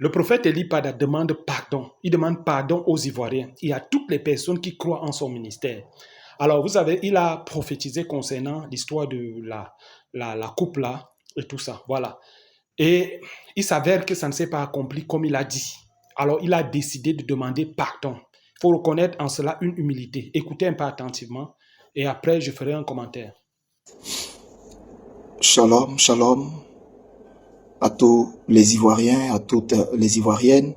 Le prophète Élie Pada demande pardon. Il demande pardon aux Ivoiriens et à toutes les personnes qui croient en son ministère. Alors, vous savez, il a prophétisé concernant l'histoire de la coupe là et tout ça. Voilà. Et il s'avère que ça ne s'est pas accompli comme il a dit. Alors, il a décidé de demander pardon. Il faut reconnaître en cela une humilité. Écoutez un peu attentivement et après, je ferai un commentaire. Shalom, shalom à tous les Ivoiriens, à toutes les Ivoiriennes,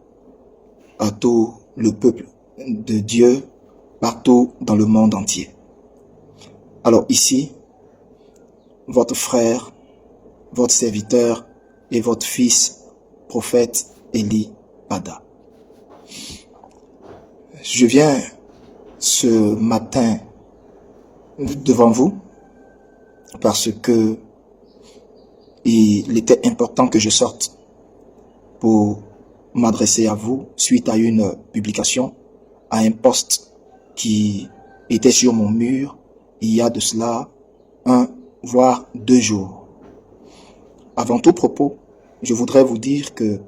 à tout le peuple de Dieu partout dans le monde entier. Alors ici, votre frère, votre serviteur et votre fils, prophète Élie Pada. Je viens ce matin devant vous parce que il était important que je sorte pour m'adresser à vous suite à une publication, à un post qui était sur mon mur il y a de cela 1 voire 2 jours. Avant tout propos, je voudrais vous dire que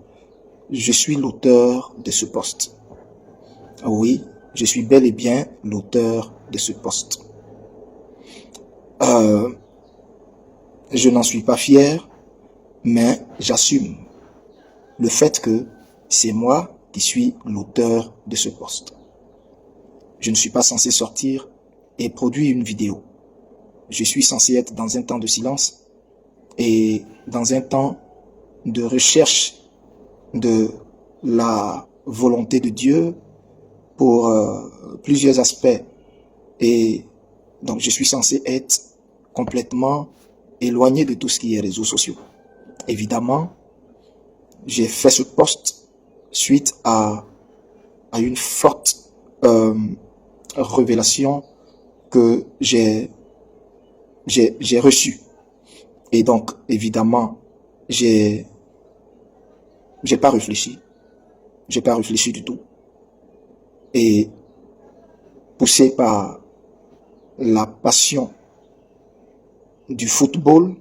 je suis l'auteur de ce post. Oui, je suis bel et bien l'auteur de ce post. Je n'en suis pas fier, mais j'assume le fait que c'est moi qui suis l'auteur de ce post. Je ne suis pas censé sortir et produire une vidéo. Je suis censé être dans un temps de silence et dans un temps de recherche de la volonté de Dieu pour plusieurs aspects. Et donc je suis censé être complètement éloigné de tout ce qui est réseaux sociaux. Évidemment, j'ai fait ce post suite à une forte révélation que j'ai reçue. Et donc, évidemment, j'ai pas réfléchi. J'ai pas réfléchi du tout. Et poussé par la passion du football,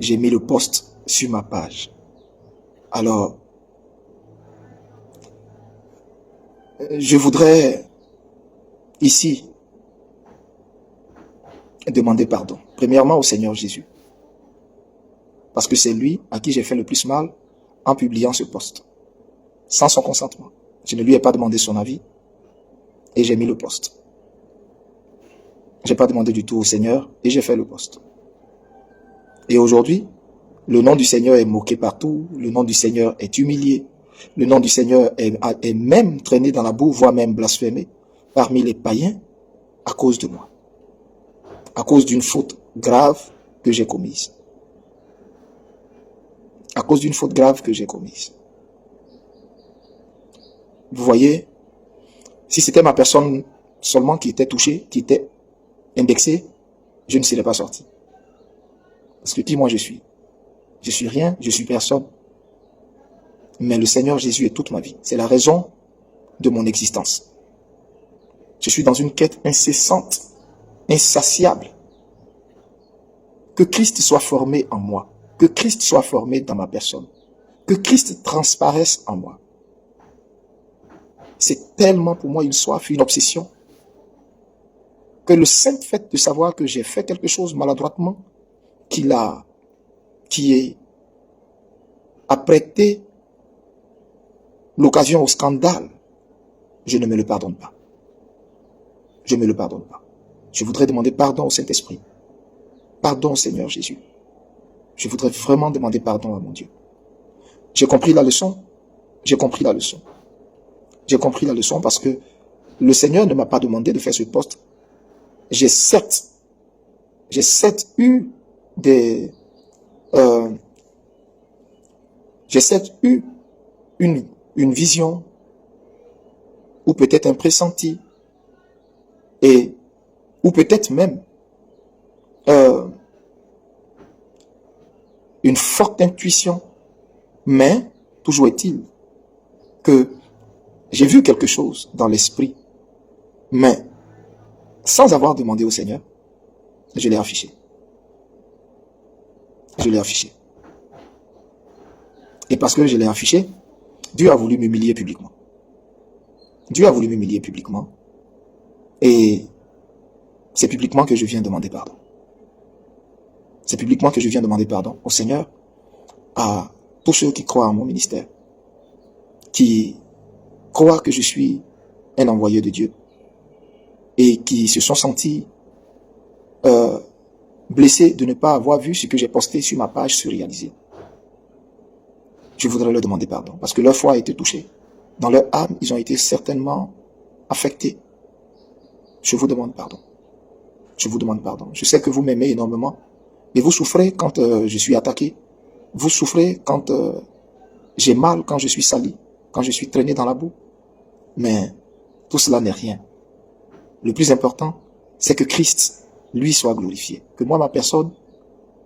j'ai mis le post sur ma page. Alors, je voudrais ici demander pardon. Premièrement au Seigneur Jésus. Parce que c'est lui à qui j'ai fait le plus mal en publiant ce post. Sans son consentement. Je ne lui ai pas demandé son avis et j'ai mis le post. Je n'ai pas demandé du tout au Seigneur et j'ai fait le post. Et aujourd'hui, le nom du Seigneur est moqué partout, le nom du Seigneur est humilié, le nom du Seigneur est même traîné dans la boue, voire même blasphémé parmi les païens à cause de moi, à cause d'une faute grave que j'ai commise. À cause d'une faute grave que j'ai commise. Vous voyez, si c'était ma personne seulement qui était touchée, qui était indexée, je ne serais pas sorti. Parce que qui moi je suis? Je suis rien, je suis personne. Mais le Seigneur Jésus est toute ma vie. C'est la raison de mon existence. Je suis dans une quête incessante, insatiable. Que Christ soit formé en moi. Que Christ soit formé dans ma personne. Que Christ transparaisse en moi. C'est tellement pour moi une soif, une obsession, que le simple fait de savoir que j'ai fait quelque chose maladroitement, qui a prêté l'occasion au scandale, je ne me le pardonne pas. Je ne me le pardonne pas. Je voudrais demander pardon au Saint-Esprit. Pardon au Seigneur Jésus. Je voudrais vraiment demander pardon à mon Dieu. J'ai compris la leçon. J'ai compris la leçon. J'ai compris la leçon parce que le Seigneur ne m'a pas demandé de faire ce poste. J'ai certes eu une vision ou peut-être un pressenti ou peut-être même une forte intuition, mais toujours est-il que j'ai vu quelque chose dans l'esprit, mais sans avoir demandé au Seigneur, je l'ai affiché. Je l'ai affiché. Et parce que je l'ai affiché, Dieu a voulu m'humilier publiquement. Dieu a voulu m'humilier publiquement. Et c'est publiquement que je viens demander pardon. C'est publiquement que je viens demander pardon au Seigneur, à tous ceux qui croient en mon ministère, qui croient que je suis un envoyé de Dieu et qui se sont sentis blessés de ne pas avoir vu ce que j'ai posté sur ma page se réaliser. Je voudrais leur demander pardon parce que leur foi a été touchée. Dans leur âme, ils ont été certainement affectés. Je vous demande pardon. Je vous demande pardon. Je sais que vous m'aimez énormément, mais vous souffrez quand je suis attaqué. Vous souffrez quand j'ai mal, quand je suis sali, quand je suis traîné dans la boue. Mais tout cela n'est rien. Le plus important, c'est que Christ, lui, soit glorifié. Que moi, ma personne,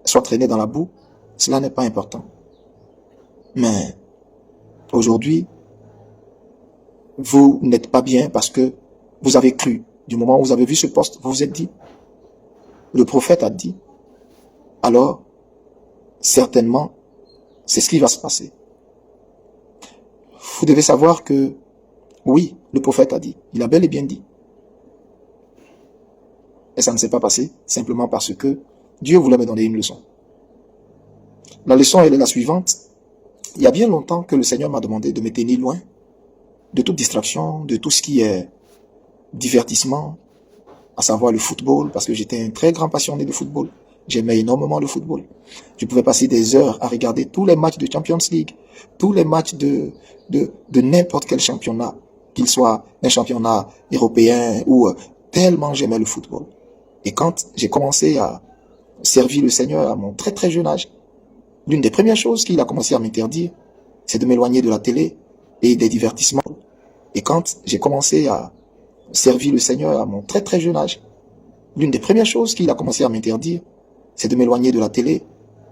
soit traînée dans la boue, cela n'est pas important. Mais aujourd'hui, vous n'êtes pas bien parce que vous avez cru. Du moment où vous avez vu ce poste, vous vous êtes dit, le prophète a dit, alors, certainement, c'est ce qui va se passer. Vous devez savoir que, oui, le prophète a dit, il a bel et bien dit. Et ça ne s'est pas passé, simplement parce que Dieu voulait me donner une leçon. La leçon, elle est la suivante. Il y a bien longtemps que le Seigneur m'a demandé de me tenir loin de toute distraction, de tout ce qui est divertissement, à savoir le football, parce que j'étais un très grand passionné de football. J'aimais énormément le football. Je pouvais passer des heures à regarder tous les matchs de Champions League, tous les matchs de n'importe quel championnat, qu'il soit un championnat européen ou tellement j'aimais le football. Et quand j'ai commencé à servir le Seigneur à mon très très jeune âge, l'une des premières choses qu'il a commencé à m'interdire, c'est de m'éloigner de la télé et des divertissements. Et quand j'ai commencé à servir le Seigneur à mon très très jeune âge, l'une des premières choses qu'il a commencé à m'interdire, c'est de m'éloigner de la télé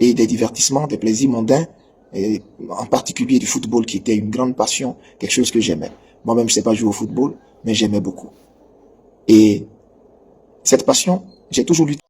et des divertissements, des plaisirs mondains, et en particulier du football qui était une grande passion, quelque chose que j'aimais. Moi-même, je ne sais pas jouer au football, mais j'aimais beaucoup. Et cette passion, j'ai toujours lutté